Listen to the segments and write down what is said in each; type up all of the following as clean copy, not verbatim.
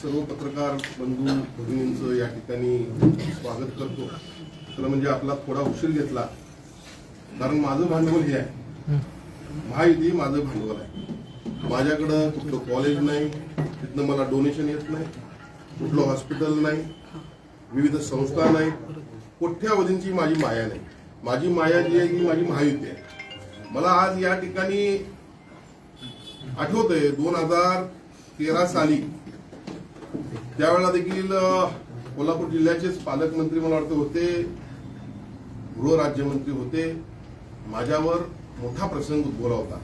सर्व पत्रकार बंधू भगिनींचं या ठिकाणी स्वागत करतो. खरं म्हणजे आपला थोडा उशीर घेतला, कारण माझं भांडवल हे आहे, महायुती माझं भांडवल आहे. माझ्याकडं कुठलं कॉलेज नाही, तिथनं मला डोनेशन येत नाही, कुठलं हॉस्पिटल नाही, विविध संस्था नाही, कोट्यावधींची माझी माया नाही. माझी माया जी आहे ती माझी महायुती आहे. मला आज या ठिकाणी आठवतंय 2013 साली त्यावेळेला देखील कोल्हापूर जिल्ह्याचेच पालकमंत्री मला वाटतं होते, गृहराज्यमंत्री होते. माझ्यावर मोठा प्रसंग उद्भवला होता.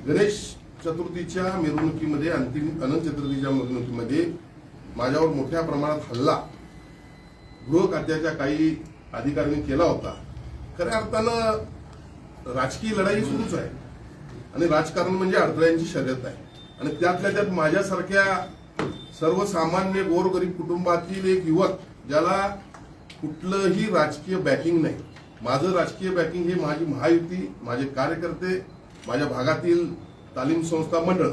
गणेश चतुर्थीच्या मिरवणुकीमध्ये, अनंत चतुर्थीच्या मिरवणुकीमध्ये माझ्यावर मोठ्या प्रमाणात हल्ला गृह खात्याच्या काही अधिकाऱ्यांनी केला होता. खऱ्या अर्थानं राजकीय लढाई सुरूच आहे आणि राजकारण म्हणजे अडथळ्यांची शर्यत आहे. आणि त्यातल्या त्यात माझ्यासारख्या सर्वसामान्य गोरगरीब कुटुंबातील एक युवक, ज्याला कुठलंही राजकीय बॅकिंग नाही, माझं राजकीय बॅकिंग हे माझी महायुती, माझे कार्यकर्ते, माझ्या भागातील तालीम संस्था मंडळ.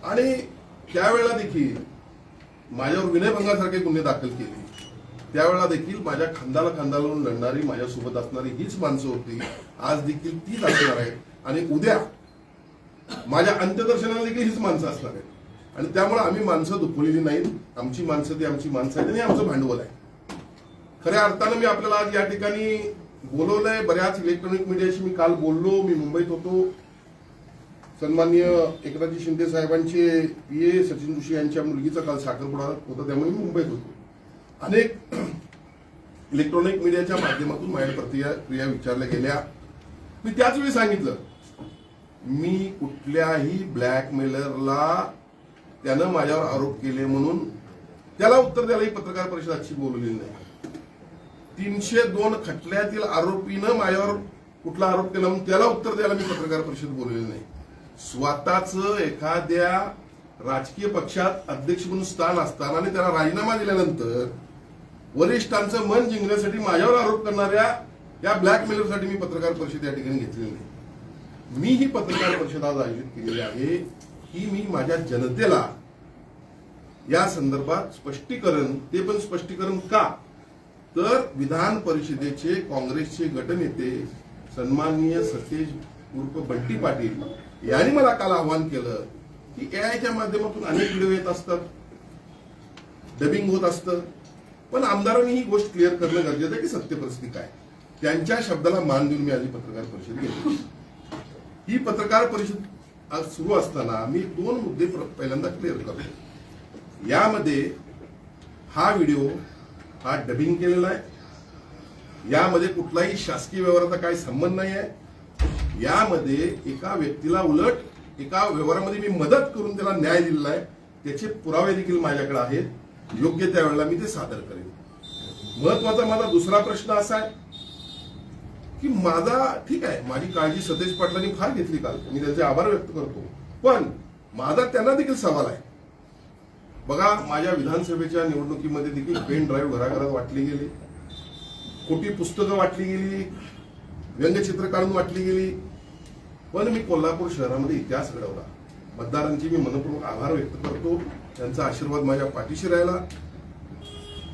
आणि त्यावेळेला देखील माझ्यावर विनयभंगासारखे गुन्हे दाखल केले. त्यावेळेला देखील माझ्या खांद्याला खांदा लावून लढणारी, माझ्यासोबत असणारी हीच माणसं होती. आज देखील तीच असणार आहेत आणि उद्या माझ्या अंत्यदर्शनाला देखील हीच माणसं असणार आहेत. आणि त्यामुळे आम्ही माणसं दुखवलेली नाहीत. आमची माणसं ती आमची माणसं आहेत आणि आमचं भांडवल आहे. खऱ्या अर्थानं मी आपल्याला आज या ठिकाणी बोलवलंय. बऱ्याच इलेक्ट्रॉनिक मीडियाशी मी काल बोललो. मी मुंबईत होतो. सन्माननीय एकनाथजी शिंदे साहेबांचे पीए सचिन जोशी यांच्या मुलगीचा काल साखरपुडा होता, त्यामुळे मी मुंबईत होतो. अनेक इलेक्ट्रॉनिक मीडियाच्या माध्यमातून माझ्या प्रतिक्रिया विचारल्या गेल्या. मी त्याच वेळी सांगितलं, मी कुठल्याही ब्लॅकमेलरला त्यानं माझ्यावर आरोप केले म्हणून त्याला उत्तर द्यायला ही पत्रकार परिषद आजची बोलवलेली नाही. 302 खटल्यातील आरोपीनं माझ्यावर कुठला आरोप केला म्हणून त्याला उत्तर द्यायला मी पत्रकार परिषद बोलवलेली नाही. स्वतःच एखाद्या राजकीय पक्षात अध्यक्ष म्हणून स्थान असताना आणि त्याला राजीनामा दिल्यानंतर वरिष्ठांचं मन जिंकण्यासाठी माझ्यावर आरोप करणाऱ्या या ब्लॅकमेलरसाठी मी पत्रकार परिषद या ठिकाणी घेतलेली नाही. मी ही पत्रकार परिषद आज आयोजित केलेली आहे की मी माझ्या जनतेला या संदर्भात स्पष्टीकरण, ते पण स्पष्टीकरण का, तर विधान परिषदेचे काँग्रेसचे गटनेते सन्माननीय सतेज उर्फ बंटी पाटील यांनी मला काल आवाहन केलं की एआयच्या माध्यमातून अनेक व्हिडिओ येत असतात, डबिंग होत असतं, पण आमदारांनी ही गोष्ट क्लिअर करणं गरजेचं आहे की सत्य परिस्थिती काय. त्यांच्या शब्दाला मान देऊन मी आज ही पत्रकार परिषद घेतली. ही पत्रकार परिषद आज सुरू असताना मी 2 मुद्दे पहिल्यांदा क्लिअर करतो. यामध्ये हा व्हिडिओ हा डबिंग केलेला आहे. यामध्ये कुठलाही शासकीय व्यवहाराचा काही संबंध नाही आहे. यामध्ये एका व्यक्तीला उलट एका व्यवहारामध्ये मी मदत करून त्याला न्याय दिलेला आहे. त्याचे पुरावे देखील माझ्याकडे आहेत. योग्य त्यावेळेला मी ते सादर करेन. महत्वाचा माझा दुसरा प्रश्न असा आहे की माझा, ठीक आहे, माझी काळजी सतेज पाटलांनी फार घेतली काल, मी त्यांचे आभार व्यक्त करतो, पण माझा त्यांना देखील सवाल आहे. बघा, माझ्या विधानसभेच्या निवडणुकीमध्ये देखील पेन ड्राईव्ह घराघरात वाटली गेली, खोटी पुस्तकं वाटली गेली, व्यंगचित्र काढून वाटली गेली, पण मी कोल्हापूर शहरामध्ये इतिहास घडवला. मतदारांची मी मनपूर्वक आभार व्यक्त करतो. त्यांचा आशीर्वाद माझ्या पाठीशी राहिला.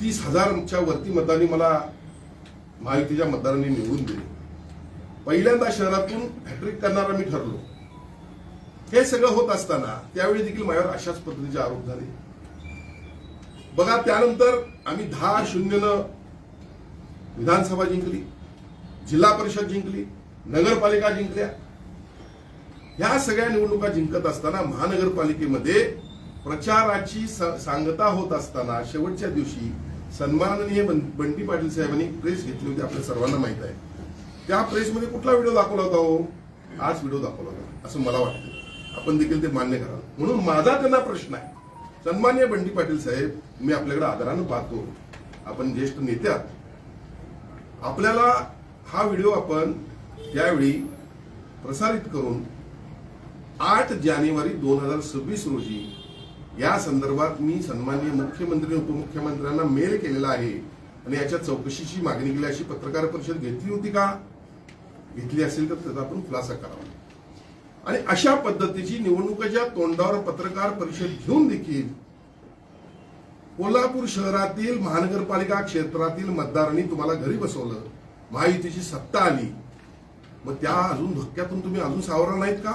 30,000च्या वरती मतांनी मला महायुतीच्या मतदारांनी निवडून दिले. पहिल्यांदा शहरातून हॅट्रिक करणारा मी ठरलो. हे सगळं होत असताना त्यावेळी देखील माझ्यावर अशाच पद्धतीचे आरोप झाले. बघा, त्यानंतर आम्ही 10-0 विधानसभा जिंकली, जिल्हा परिषद जिंकली, नगरपालिका जिंकल्या. ह्या सगळ्या निवडणुका जिंकत असताना महानगरपालिकेमध्ये प्रचाराची सांगता होत असताना शेवटच्या दिवशी सन्माननीय बंटी पाटील साहेबांनी प्रेस घेतली होती, आपल्या सर्वांना माहित आहे. त्या प्रेसमध्ये कुठला व्हिडिओ दाखवला होता हो? हाच व्हिडिओ दाखवला होता असं मला वाटतं. आपण देखील ते मान्य करा. म्हणून माझा त्यांना प्रश्न आहे, सन्माननीय बंटी पाटील साहेब, मी आपल्याकडे आदरानं पाहतो, आपण ज्येष्ठ नेते आहात. आपल्याला हा व्हिडिओ आपण त्यावेळी प्रसारित करून 8 जानेवारी 2026 रोजी या संदर्भात मी सन्माननीय मुख्यमंत्री उपमुख्यमंत्र्यांना मेल केलेला आहे आणि याच्या चौकशीची मागणी केली. अशी पत्रकार परिषद घेतली होती का? घेतली असेल तर त्याचा आपण खुलासा करावा. आणि अशा पद्धतीची निवडणुकीच्या तोंडावर पत्रकार परिषद घेऊन देखील कोल्हापूर शहरातील महानगरपालिका क्षेत्रातील मतदारांनी तुम्हाला घरी बसवलं, महायुतीची सत्ता आली, मग त्या अजून धक्क्यातून तुम्ही अजून सावरला नाहीत का?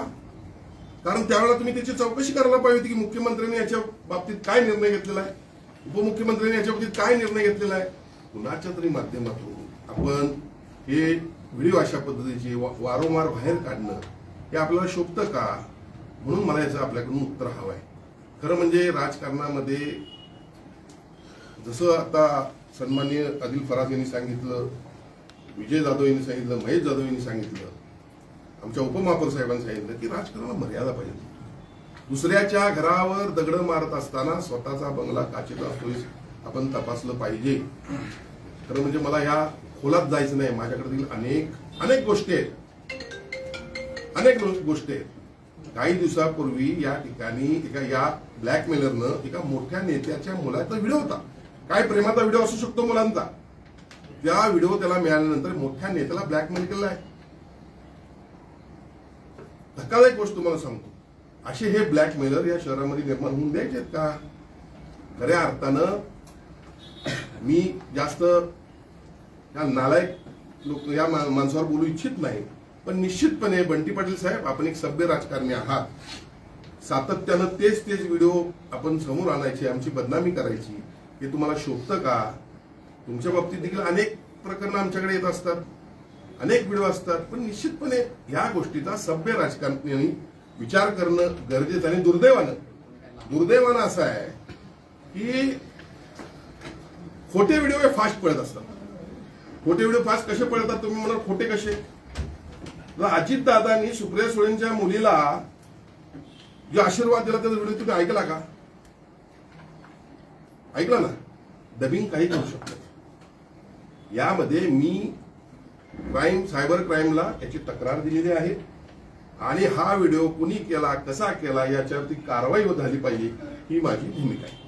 कारण त्यावेळेला तुम्ही त्याची चौकशी करायला पाहिजे होती की मुख्यमंत्र्यांनी याच्या बाबतीत काय निर्णय घेतलेला आहे, उपमुख्यमंत्र्यांनी याच्या बाबतीत काय निर्णय घेतलेला आहे. कुणाच्या तरी माध्यमातून आपण हे व्हिडिओ अशा पद्धतीचे वारंवार बाहेर काढणं हे आपल्याला शोभतं का? म्हणून मला याचं आपल्याकडून उत्तर हवं आहे. खरं म्हणजे राजकारणामध्ये जसं आता सन्माननीय आदिल फराज यांनी सांगितलं, विजय जाधव यांनी सांगितलं, महेश जाधव यांनी सांगितलं, आमच्या उपमहापौर साहेबांनी सांगितलं की राजकारणाला मर्यादा पाहिजे. दुसऱ्याच्या घरावर दगड मारत असताना स्वतःचा बंगला काचेचा असतो आपण तपासलं पाहिजे. खरं म्हणजे मला या खोलात जायचं नाही. माझ्याकडे अनेक गोष्टी आहेत, काही दिवसापूर्वी या ठिकाणी या ब्लॅकमेलरनं एका मोठ्या नेत्याच्या मुलाचा व्हिडिओ होता, काय प्रेमाचा व्हिडिओ असू शकतो मुलांचा, त्या व्हिडिओ त्याला मिळाल्यानंतर मोठ्या नेत्याला ब्लॅकमेल केलं आहे. धक्कादायक गोष्ट तुम्हाला सांगतो, असे हे ब्लॅकमेलर या शहरामध्ये निर्माण होऊन द्यायचे आहेत का? खऱ्या अर्थानं मी जास्त या नालायक लोक या माणसावर बोलू इच्छित नाही, पण निश्चितपणे बंटी पाटील साहेब, आपण एक सभ्य राजकारणी आहात. सातत्यानं तेच व्हिडिओ आपण समोर आणायचे, आमची बदनामी करायची, हे तुम्हाला शोभतं का? तुमच्या बाबतीत देखील अनेक प्रकरणं आमच्याकडे येत असतात, अनेक व्हिडिओ असतात, पण निश्चितपणे या गोष्टीचा सभ्य राजकारण्यांनी विचार करणं गरजेचं. आणि दुर्दैवानं असं आहे की खोटे व्हिडिओ हे फास्ट पळत असतात. खोटे व्हिडिओ फास्ट कसे पळतात तुम्ही म्हणाल, खोटे कसे? अजित दादांनी सुप्रिया सुळेंच्या मुलीला जो आशीर्वाद दिला त्याचा व्हिडिओ तुम्ही ऐकला का? ऐकला ना? डबिंग काही करू शकतो. यामध्ये मी सायबर क्राईमला याची तक्रार दिलेली आहे आणि हा व्हिडिओ कुणी केला, कसा केला, याच्यावरती कारवाई झाली पाहिजे, ही माझी भूमिका आहे.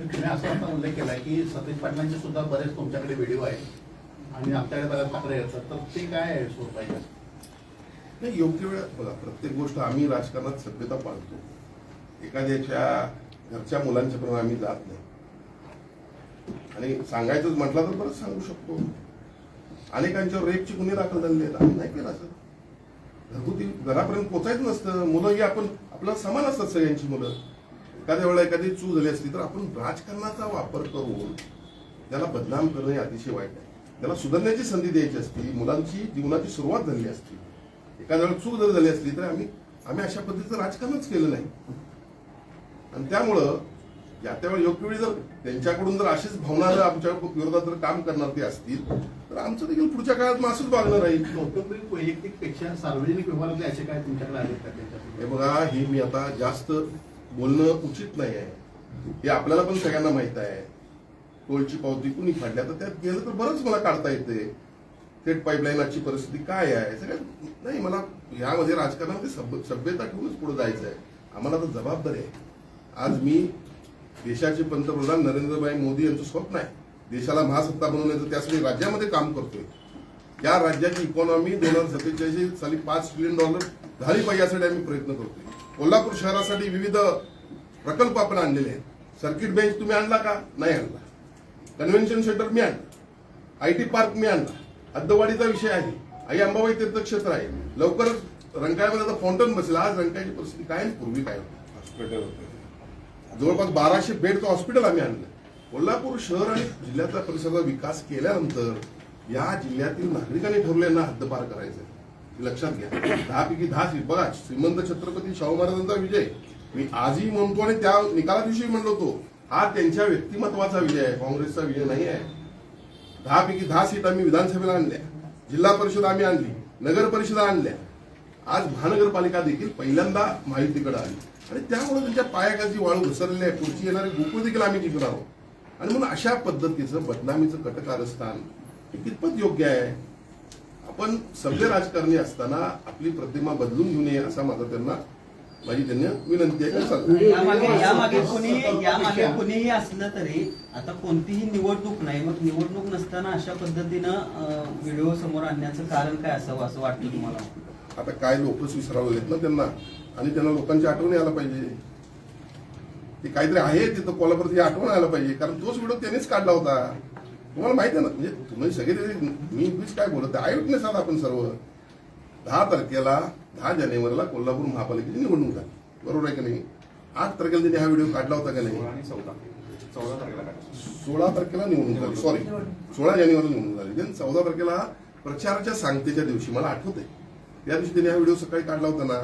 तुम्ही असं आता उल्लेख केला की सतीश पाटलांचे सुद्धा बरेच तुमच्याकडे व्हिडिओ आहेत आणि आमच्याकडे बऱ्याच तक्रारी येतात, तर ते काय आहे स्वरूप आहे? नाही, योग्य वेळ बघा, प्रत्येक गोष्ट आम्ही राजकारणात सभ्यता पाळतो. एखाद्याच्या घरच्या मुलांच्या प्रमाणे आम्ही जात नाही. आणि सांगायचंच म्हटलं तर बरंच सांगू शकतो. अनेकांच्यावर रेपचे गुन्हे दाखल झालेले आहेत, आम्ही नाही केला सर. घरगुती घरापर्यंत पोचायचं नसतं. मुलं ही आपल्याला समान असतात सगळ्यांची मुलं. एखाद्या वेळेला एखादी चूक झाली असली तर आपण राजकारणाचा वापर करून त्याला बदनाम करणं हे अतिशय वाईट आहे. त्याला सुधारण्याची संधी द्यायची असती, मुलांची जीवनाची सुरुवात झाली असती. एखाद्या वेळेला चूक जर झाली असली तर आम्ही अशा पद्धतीचं राजकारणच केलं नाही. आणि त्यामुळं या त्यावेळी योग्य वेळी जर त्यांच्याकडून जर अशीच भावना जर आमच्या विरोधात जर काम करणार ते असतील तर आमचं देखील पुढच्या काळात असंच वागणं राहील. कौटुंबिक वैयक्तिक पेक्षा सार्वजनिक व्यवहारातले असे काय तुमच्याकडे आले का? हे बघा, हे मी आता जास्त बोलणं उचित नाही आहे. हे आपल्याला पण सगळ्यांना माहित आहे. टोलची पावती कुणी फाडल्या तर त्यात गेलं तर बरंच मला काढता येते. थेट पाईपलाईनची परिस्थिती काय आहे सगळ्यात नाही. मला यामध्ये राजकारणामध्ये सभ्यता ठेवूनच पुढे जायचं आहे. आम्हाला तर जबाबदारी आहे. आज मी देशाचे पंतप्रधान नरेंद्रभाई मोदी यांचं स्वप्न आहे देशाला महासत्ता बनवण्याचं, त्यासाठी राज्यामध्ये काम करतोय. या राज्याची इकॉनॉमी 2047 साली $5 ट्रिलियन झाली पाहिजे यासाठी आम्ही प्रयत्न करतोय. कोल्हापूर शहरासाठी विविध प्रकल्प आपण आणलेले आहेत. सर्किट बेंच तुम्ही आणला का? नाही आणला. कन्व्हेन्शन सेंटर मी आणलं, IT पार्क मी आणला, हद्दवाढीचा विषय आहे, आई अंबाबाई तीर्थक्षेत्र आहे, लवकरच रंकाळ्यामध्ये आता फाउंटन बसेल. आज रंकाळ्याची परिस्थिती काय, पूर्वी काय हॉस्पिटल होतं, जवळपास 1200 बेडचं हॉस्पिटल आम्ही आणलं. कोल्हापूर शहर आणि जिल्ह्यातल्या परिसराचा विकास केल्यानंतर या जिल्ह्यातील नागरिकांनी ठरवलं ना हद्दपार करायचं. लक्षात घ्या, 10 पैकी 10 सीट. बघा, श्रीमंत छत्रपती शाहू महाराजांचा विजय मी आजही म्हणतो आणि त्या निकाला दिवशी म्हणलो होतो, हा त्यांच्या व्यक्तिमत्वाचा विजय आहे, काँग्रेसचा विजय नाही आहे. 10 पैकी 10 सीट आम्ही विधानसभेला आणल्या, जिल्हा परिषद आम्ही आणली, नगर परिषदा आणल्या. आज महानगरपालिका देखील पहिल्यांदा माहितीकडे आली आणि त्यामुळे त्यांच्या पायाखालची वाळू घसरलेली आहे. पुढची येणारे गोकुळ देखील आम्ही जिंकणार आहोत. आणि म्हणून अशा पद्धतीचं बदनामीचं कटकारस्थान हे कितपत योग्य आहे? आपण सभ्य राजकारणी असताना आपली प्रतिमा बदलून घेऊ नये असा माझा त्यांना माझी त्यांना विनंती आहे की सांगा. यामागे कुणीही असलं तरी आता कोणतीही निवडणूक नाही, मग निवडणूक नसताना अशा पद्धतीनं व्हिडिओ समोर आणण्याचं कारण काय असावं असं वाटतं तुम्हाला? आता काय लोकच विसरावलेत ना त्यांना, आणि त्यांना लोकांची आठवण यायला पाहिजे. ते काहीतरी आहे तिथं कोल्हापूरची आठवण यायला पाहिजे, कारण तोच व्हिडिओ त्यांनीच काढला होता. तुम्हाला माहिती आहे ना, म्हणजे तुम्ही सगळे मी उगीच काय बोलत आय विटनेस आहात आपण सर्व. 10 तारखेला 10 जानेवारीला कोल्हापूर महापालिकेची निवडणूक झाली, बरोबर आहे का नाही? 8 तारखेला त्यांनी हा व्हिडिओ काढला होता का नाही? 16 तारखेला निवडणूक झाली, सॉरी 16 जानेवारीला निवडणूक झाली. देन 14 तारखेला प्रचाराच्या सांगतेच्या दिवशी मला आठवत आहे, त्या दिवशी त्यांनी हा व्हिडिओ सकाळी काढला होता ना.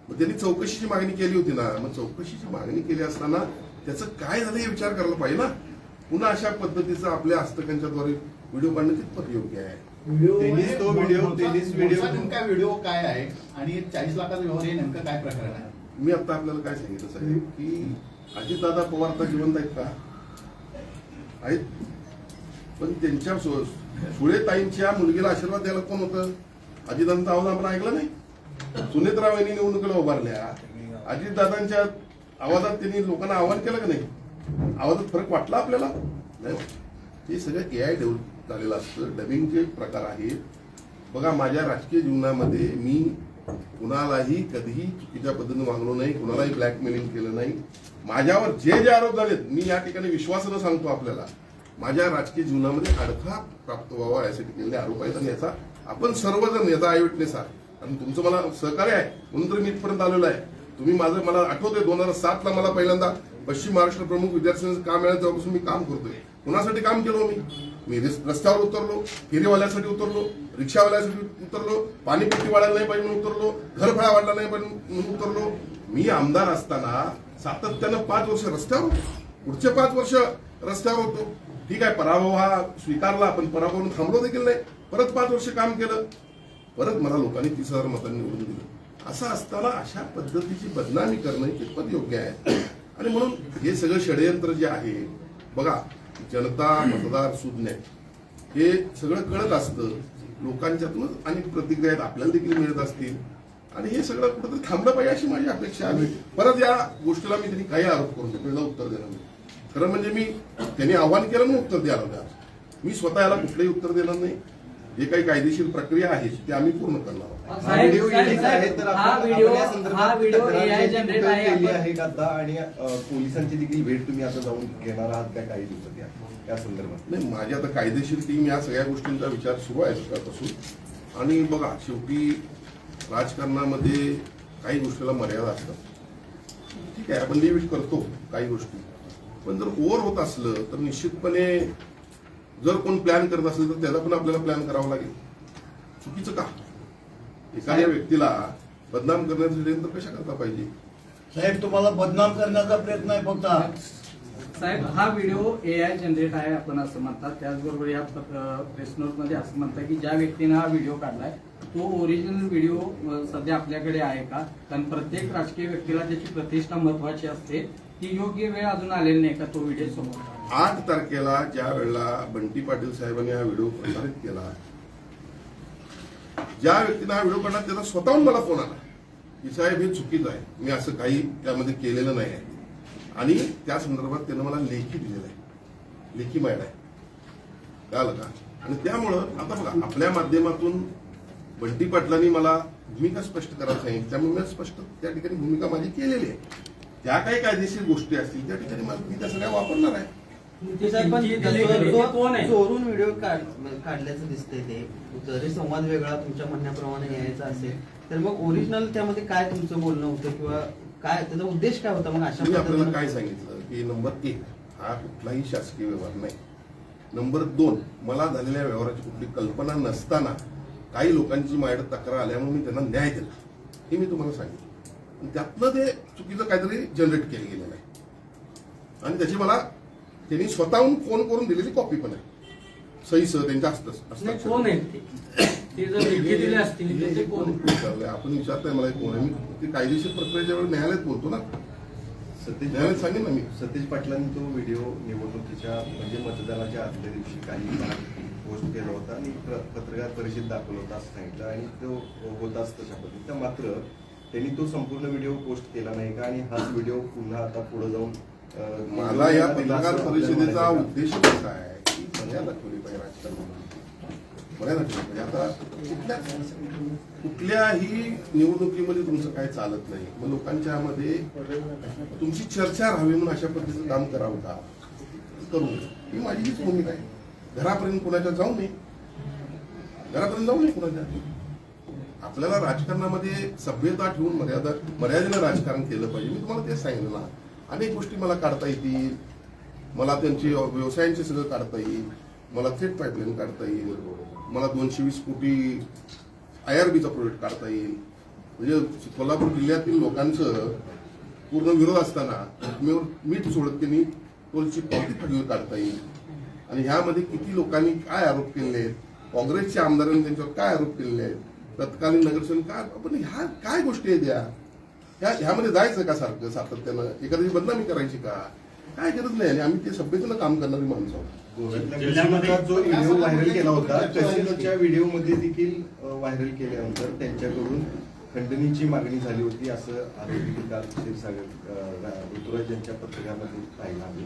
मग त्यांनी चौकशीची मागणी केली होती ना. मग चौकशीची मागणी केली असताना त्याचं काय झालं हे विचार करायला पाहिजे ना. पुन्हा अशा पद्धतीचा आपल्या हस्तकांच्याद्वारे व्हिडिओ काढणं कितपत योग्य आहे? नेमका व्हिडिओ काय आहे आणि 40 लाखाचा व्यवहार हे नेमकं काय प्रकरण आहे? मी आता आपल्याला काय सांगितलं साहेब की अजितदादा पवार आता जिवंत आहेत का? आहेत. पण त्यांच्या सुळेताईंच्या मुलगीला आशीर्वाद द्यायला कोण होतं? अजितदादांचा आवाज आपण ऐकला नाही. सुनेत्राव यांनी निवडणुकीला उभारल्या, अजितदादांच्या आवाजात त्यांनी लोकांना आवाहन केलं का नाही? आवाजात फरक वाटला आपल्याला? नाही. हे सगळं AI डेव्हलप झालेलं असतं, डबिंगचे प्रकार आहेत. बघा, माझ्या राजकीय जीवनामध्ये मी कुणालाही कधीही चुकीच्या पद्धतीने वागलो नाही, कुणालाही ब्लॅकमेलिंग केलं नाही. माझ्यावर जे आरोप झालेत मी या ठिकाणी विश्वासानं सांगतो आपल्याला, माझ्या राजकीय जीवनामध्ये अडथळा प्राप्त व्हावा यासाठी केलेले आरोप आहेत. आणि याचा आपण सर्वजण याचा आय विटनेस आहात, आणि तुमचं मला सहकार्य आहे म्हणून तर मी इथपर्यंत आलेलो आहे. तुम्ही माझं मला आठवतंय 2007 ला मला पहिल्यांदा पश्चिम महाराष्ट्र प्रमुख विद्यार्थ्यांचं काम मिळालं, तेव्हापासून मी काम करतोय. कुणासाठी काम केलं मी रस्त्यावर उतरलो, फेरीवाल्यासाठी उतरलो, रिक्षावाल्यासाठी उतरलो, पाणीपट्टी वाढायला नाही पाहिजे म्हणून उतरलो, घरफळा वाढला नाही पाहिजे म्हणून उतरलो. मी आमदार असताना सातत्यानं 5 वर्ष रस्त्यावर होतो, पुढचे 5 वर्ष रस्त्यावर होतो. ठीक आहे, पराभव हा स्वीकारला, पण पराभव थांबलो देखील नाही. परत 5 वर्ष काम केलं, परत मला लोकांनी 30,000 मतांनी निवडून दिलं. असं असताना अशा पद्धतीची बदनामी करणं कितपत योग्य आहे? आणि म्हणून हे सगळं षडयंत्र जे आहे, बघा, जनता मतदार सुज्ञ हे सगळं कळत असतं. लोकांच्यातूनच अनेक प्रतिक्रिया आपल्याला देखील मिळत असतील, आणि हे सगळं कुठेतरी थांबलं पाहिजे अशी माझी अपेक्षा आहे. परत या गोष्टीला मी त्यांनी काही आरोप करून त्याला उत्तर देणार नाही. खरं म्हणजे मी त्यांनी आव्हान केलं म्हणून उत्तर द्यायला द्या. मी स्वतः याला कुठलंही उत्तर देणार नाही. जे काही कायदेशीर प्रक्रिया आहे ते आम्ही पूर्ण करणार आहोत. हा व्हिडिओ AI जनरेट आहे का आता, आणि पोलिसांची देखील भेट तुम्ही आता जाऊन घेणार आहात का काही दिवसात या संदर्भात? नाही, माझी आता कायदेशीर टीम या सगळ्या गोष्टींचा विचार सुरू आहे सकाळपासून. आणि बघा, शेवटी राजकारणामध्ये काही गोष्टीला मर्यादा असतात. ठीक आहे, आपण लिव्ह करतो काही गोष्टी, पण जर ओव्हर होत असलं तर निश्चितपणे जर कोण प्लॅन करत असेल तर त्याचा पण आपल्याला प्लॅन करावा लागेल. चुकीचं का? एखाद्या व्यक्तीला बदनाम करण्याचं षडयंत्र कशा करता पाहिजे? साहेब, तुम्हाला बदनाम करण्याचा प्रयत्न आहे फक्त. साहेब, हा व्हिडिओ AI जनरेट आहे आपण असं म्हणतात. त्याचबरोबर या प्रेस नोट मध्ये असं म्हणतात की ज्या व्यक्तीने हा व्हिडिओ काढलाय तो ओरिजिनल व्हिडिओ सध्या आपल्याकडे आहे का? कारण प्रत्येक राजकीय व्यक्तीला त्याची प्रतिष्ठा महत्वाची असते. ती योग्य वेळ अजून आलेली नाही का तो व्हिडिओ समोर? 8 तारखेला ज्या वेळेला बंटी पाटील साहेबांनी हा व्हिडिओ प्रसारित केला, ज्या व्यक्तीने हा व्हिडिओ काढला त्याचा स्वतःहून मला फोन आला की साहेब हे चुकीचं आहे, मी असं काही त्यामध्ये केलेलं नाही आहे. आणि त्या संदर्भात त्यानं मला लेखी दिलेलं आहे, लेखी माहिती आहे, कळलं का? आणि त्यामुळं आता बघा, आपल्या माध्यमातून बंटी पाटलांनी मला भूमिका स्पष्ट करायला सांगितली, त्यामुळे मी स्पष्ट त्या ठिकाणी भूमिका माझी केलेली आहे. ज्या काही कायदेशीर गोष्टी असतील त्या ठिकाणी मी त्या सगळ्या वापरणार आहे. चोरून व्हिडिओ काढल्याचं दिसतंय. ते जरी संवाद वेगळा तुमच्या म्हणण्याप्रमाणे यायचा असेल तर मग ओरिजिनल त्यामध्ये काय तुमचं बोलणं होतं, किंवा काय त्याचा उद्देश काय होता? मग अशा मी आपल्याला काय सांगितलं की नंबर 1 हा कुठलाही शासकीय व्यवहार नाही. नंबर 2, मला झालेल्या व्यवहाराची कुठली कल्पना नसताना काही लोकांची माझ्याकडे तक्रार आल्यामुळे मी त्यांना न्याय दिला, हे मी तुम्हाला सांगितलं. त्यातनं ते चुकीचं काहीतरी जनरेट केलं गेलेलं आहे, आणि त्याची मला त्यांनी स्वतःहून फोन करून दिलेली कॉपी पण आहे, सहीसह त्यांच्या हस्ताक्षर. कोण आहे ते? जर लेखी दिले असतील तर ते कोण? आपण विचारताय मला कोण आहे? मी ते कायदेशीर प्रक्रियेच्या वेळी न्यायालयात बोलतो ना, न्यायालयात सांगेन ना मी. सतीश पाटलांनी तो व्हिडिओ निवडणुकीच्या म्हणजे मतदानाच्या आदल्या दिवशी काही पोस्ट केला होता आणि पत्रकार परिषद दाखवलं होता असं सांगितलं, आणि तो होताच तशा पद्धतीचा. मात्र त्यांनी तो संपूर्ण व्हिडिओ पोस्ट केला नाही का आणि हाच व्हिडिओ पुन्हा आता पुढे जाऊन मला या दिला पत्रकार असं परिषदेचा आपल्याला उद्देश कसा आहे की मर्यादा ठेवली पाहिजे राजकारणामध्ये. मर्यादा ठेवली पाहिजे. आता कुठल्याही निवडणुकीमध्ये तुमचं काय चालत नाही, मग लोकांच्या मध्ये तुमची चर्चा राहावी म्हणून अशा पद्धतीचं काम करावं का, करू नये. ही माझी हीच भूमिका आहे. घरापर्यंत कोणाच्या जाऊ नये, घरापर्यंत जाऊ नये कोणाच्या. आपल्याला राजकारणामध्ये सभ्यता ठेवून मर्यादेनं राजकारण केलं पाहिजे. मी तुम्हाला तेच सांगितलं ना, अनेक गोष्टी मला काढता येतील, मला त्यांची व्यवसायांचे सगळं काढता येईल, मला थेट पाईपलाईन काढता येईल, मला 220 कोटी IRBचा प्रोजेक्ट काढता येईल. म्हणजे कोल्हापूर जिल्ह्यातील लोकांचं पूर्ण विरोध असताना मीठ सोडत त्यांनी टोलची पावती फाटली काढता येईल. आणि ह्यामध्ये किती लोकांनी काय आरोप केले आहेत, काँग्रेसच्या आमदारांनी त्यांच्यावर काय आरोप केलेले आहेत, तत्कालीन नगरसेवक काय, पण ह्या काय गोष्टी आहेत ह्यामध्ये जायचं का सारखं सातत्यानं, एखाद्याची बदनामी करायची का, काय गरज नाही. आणि आम्ही ते सभ्यतेनं काम करणारी माणसं आहोत. गोव्यातल्या कॅसिनोचा जो व्हिडिओ व्हायरल केला होता, कॅसिनोच्या व्हिडिओमध्ये देखील व्हायरल केल्यानंतर त्यांच्याकडून खंडणीची मागणी झाली होती असं आरोपी काल क्षीरसागर ऋतुराज यांच्या पत्रकामध्ये पाहिलं आम्ही.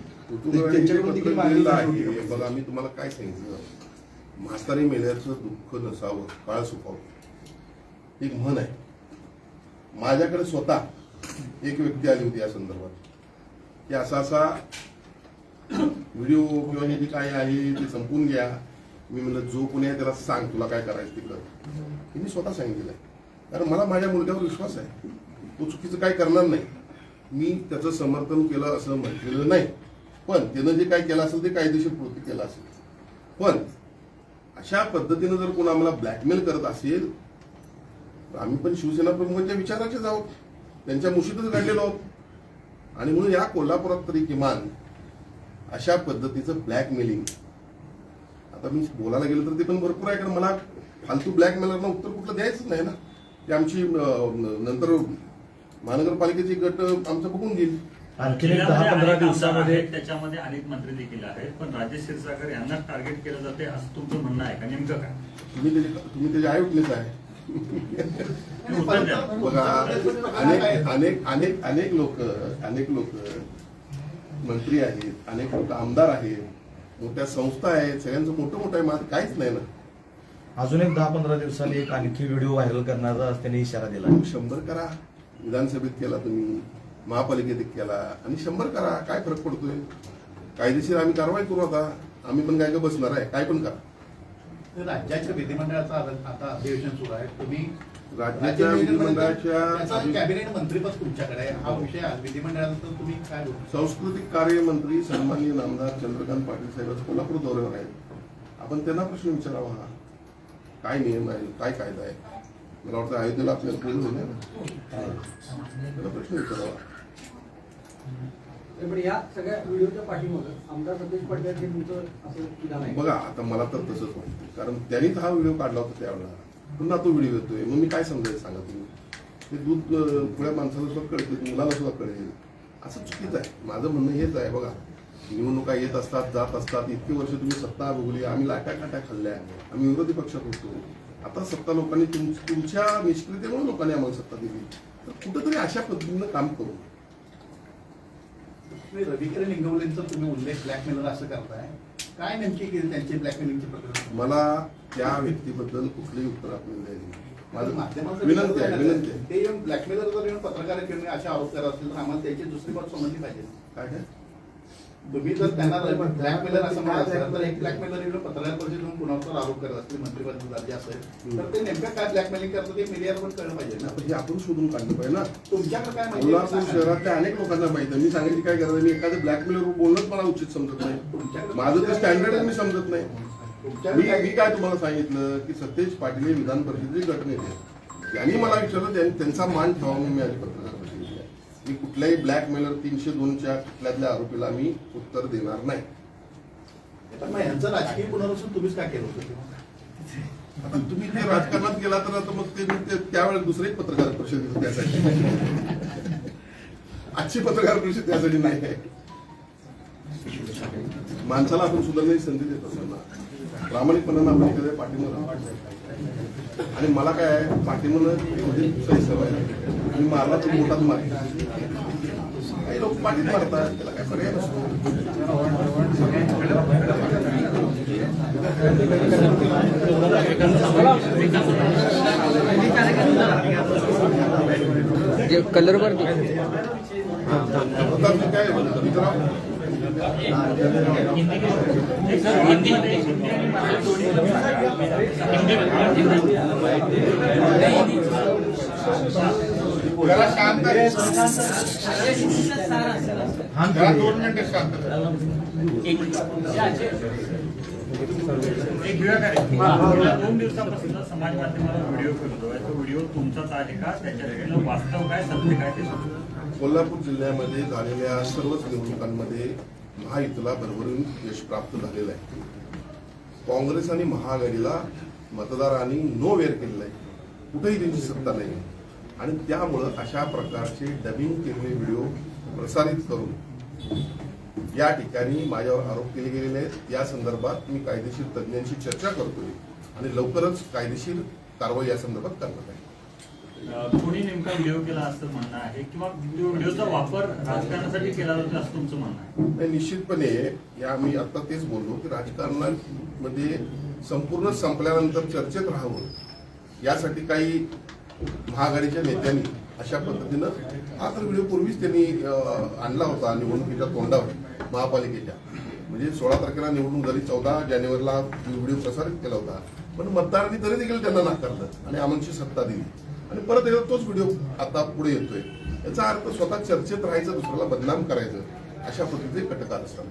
त्यांच्याकडून देखील मागणी झाली होती. बघा, मी तुम्हाला काय सांगितलं, म्हातारी मेल्याचं दुःख नसावं, काळ सुपावं, एक म्हण आहे. माझ्याकडे स्वतः एक व्यक्ती आली होती या संदर्भात की असा व्हिडिओ किंवा हे जे काय आहे ते संपून घ्या. मी म्हणलं जो कोणी आहे त्याला सांग तुला काय करायचं ते कर. मी स्वतः सांगितलं आहे, कारण मला माझ्या मुलग्यावर विश्वास आहे, तो चुकीचं काय करणार नाही. मी त्याचं समर्थन केलं असं म्हटलेलं नाही, पण त्यानं जे काय केलं असेल ते कायदेशीर कृती केलं असेल. पण अशा पद्धतीनं जर कोण आम्हाला ब्लॅकमेल करत असेल तर आम्ही पण शिवसेना प्रमुखांच्या विचाराचेच आहोत, त्यांच्या मुशीतच काढलेलो आहोत. आणि म्हणून या कोल्हापुरात तरी किमान अशा पद्धतीचं ब्लॅकमेलिंग, आता मी बोलायला गेलो तर ते पण भरपूर आहे, कारण मला फालतू ब्लॅकमेलरना उत्तर कुठलं द्यायचं नाही ना. ते आमची नंतर महानगरपालिकेची गट आमचं बघून घेईल. आणखी 10-15 दिवसामध्ये त्याच्यामध्ये अनेक मंत्री देखील आहेत, पण राजेश क्षीरसागर यांना टार्गेट केलं जाते असं तुमचं म्हणणं आहे का? नेमकं काय? तुम्ही त्याचे आय विटनेस आहे. उत्तर द्या. बघा, अनेक लोक मंत्री आहेत, अनेक लोक आमदार आहेत, मोठ्या संस्था आहेत, सगळ्यांचं मोठं आहे, माझं काहीच नाही ना. अजून एक 10-15 दिवसांनी एक आणखी व्हिडिओ व्हायरल करण्याचा त्यांनी इशारा दिला. 100 करा, विधानसभेत केला तुम्ही, महापालिकेत केला, आणि 100 करा, काय फरक पडतोय. कायदेशीर आम्ही कारवाई करू. आता आम्ही पण काय बसणार आहे, काय पण करा. राज्याच्या विधिमंडळाचं आता अधिवेशन सुरू आहे, तुम्ही राज्याच्या विधिमंडळाच्या कॅबिनेट मंत्रीपद तुमच्याकडे आहे, हा विषय विधिमंडळाचा तुम्ही काय बोलू? सांस्कृतिक कार्य मंत्री सन्माननीय नामदार चंद्रकांत पाटील साहेब कोल्हापूर दौऱ्यावर आहेत. आपण त्यांना प्रश्न विचारावा, हा काय नियम आहे, काय कायदा आहे. मला वाटतं अयोध्येला आपल्याला बोलू होईल ना, त्याला प्रश्न विचारावा. पण या सगळ्या व्हिडिओच्या पाठीमागे आमदार सतीश पडद्यात हे तुमचं असं विधान आहे. बघा, आता मला तर तसंच वाटतं, कारण त्यांनीच हा व्हिडिओ काढला होता त्यावेळेला, पुन्हा तो व्हिडिओ येतोय. मग मी काय समजायचं सांगा तुम्ही. ते दूध पुढ्या माणसाला सुद्धा कळते, मुलाला सुद्धा कळेल, असं चुकीचं आहे. माझं म्हणणं हेच आहे. बघा, निवडणुका येत असतात, जात असतात. इतके वर्ष तुम्ही सत्ता भोगली, आम्ही लाट्या खाल्ल्या, आम्ही विरोधी पक्षात होतो. आता सत्ता लोकांनी तुमच्या निष्क्रियतेमुळे लोकांनी आम्हाला सत्ता दिली, तर कुठेतरी अशा पद्धतीनं काम करू. रविकिरण इंगवलेंचा तुम्ही उल्लेख ब्लॅकमेलर असं करताय, काय नेमकी केली त्यांची ब्लॅकमेलिंगची प्रक्रिया? मला त्या व्यक्तीबद्दल कुठलंही उत्तर आपल्याला द्यायचं. माझं माध्यमाचं विनंती आहे. ते येऊन ब्लॅकमेलर जर येऊन पत्रकार घेऊन असे आरोप करत असतील तर आम्हाला त्याची दुसरी बाजू समजली पाहिजे. काय काय तुम्ही जर त्यांना ब्लॅकमेलर असं म्हणत असाल तर एक ब्लॅकमेलर येऊन पत्रकार परिषदेतून कुणावर आरोप करत असतील, मंत्रिपद दर्जा असेल, तर ते नेमकं काय ब्लॅकमेलिंग करतं ते मीडियाला पण कळलं पाहिजे ना. हे आपण शोधून काढलं पाहिजे ना. तुमच्याकडे काय माहिती कोल्हापूर शहरातल्या अनेक लोकांना माहिती आहे. मी सांगितलं काय करायचं, मी एखादं ब्लॅकमेलर बोलणंच मला उचित समजत नाही. माझं ते स्टँडर्ड मी समजत नाही. मी काय तुम्हाला सांगितलं की सतेज पाटील हे विधान परिषदेचे गटनेते, त्यांनी मला विचारलं, त्यांचा मान ठेवा म्हणून मी आज पत्रकार परिषदेत आहे. मी कुठल्याही ब्लॅकमेलर 302च्या कुठल्यातल्या आरोपीला मी उत्तर देणार नाही. पण मग यांचं राजकीय पुनर्वसन तुम्हीच काय केलं होतं? आता तुम्ही ते राजकारणात गेला तर आता मग ते त्यावेळेस दुसरे पत्रकार परिषद होती त्यासाठी. आजची पत्रकार परिषद त्यासाठी नाही आहे. माणसाला आपण सुधारण्याची संधी देत असताना प्रामाणिकपणानं आपण एखाद्या पाठीमागे राहतो. आणि मला काय आहे, पाठीमागं सही सवय आहे. आणि मारला तर मोठाच मारतो. काही लोक पाठीत मारतात, त्याला काय पर्याय नसतो. कलरवर आता मी काय मित्रा जरा शांत आहे. जरा 2 मिनिटं शांत आहे. एक गेल्या 2 दिवसापासून समाज माध्यमावर व्हिडिओ फिरतोय. तो व्हिडिओ तुमचाच आहे का? त्याच्यात वास्तव काय, सत्य काय ते सांगा. कोल्हापूर जिल्ह्यामध्ये झालेल्या सर्वच निवडणुकांमध्ये महायुतीला भरभरून यश प्राप्त झालेलं आहे. काँग्रेस आणि महाआघाडीला मतदारांनी नो वेअर केलेलं आहे. कुठेही त्यांची सत्ता नाही. आणि त्यामुळं अशा प्रकारचे डबिंग केलेले व्हिडिओ प्रसारित करून या ठिकाणी माझ्यावर आरोप केले गेलेले आहेत. या संदर्भात मी कायदेशीर तज्ज्ञांशी चर्चा करतोय आणि लवकरच कायदेशीर कारवाई या संदर्भात करणार आहे. कोणी नेमका व्हिडिओ केला असं म्हणणं आहे किंवा व्हिडिओचा वापर राजकारणासाठी केला जातो असं तुमचं म्हणणं आहे? नाही, निश्चितपणे मी आता तेच बोललो की राजकारणामध्ये संपूर्ण संपल्यानंतर चर्चेत राहावं यासाठी काही महाआघाडीच्या नेत्यांनी अशा पद्धतीनं हा तर व्हिडिओ पूर्वीच त्यांनी आणला होता निवडणुकीच्या तोंडावर महापालिकेच्या. म्हणजे 16 तारखेला निवडणूक झाली, 14 जानेवारीला व्हिडिओ प्रसारित केला होता. पण मतदारांनी तरी देखील त्यांना नाकारलं आणि आमची सत्ता दिली आणि परत एकदा तोच व्हिडिओ आता पुढे येतोय. याचा अर्थ स्वतः चर्चेत राहायचं, दुसऱ्याला बदनाम करायचं, अशा पद्धतीचे कटकार असतात.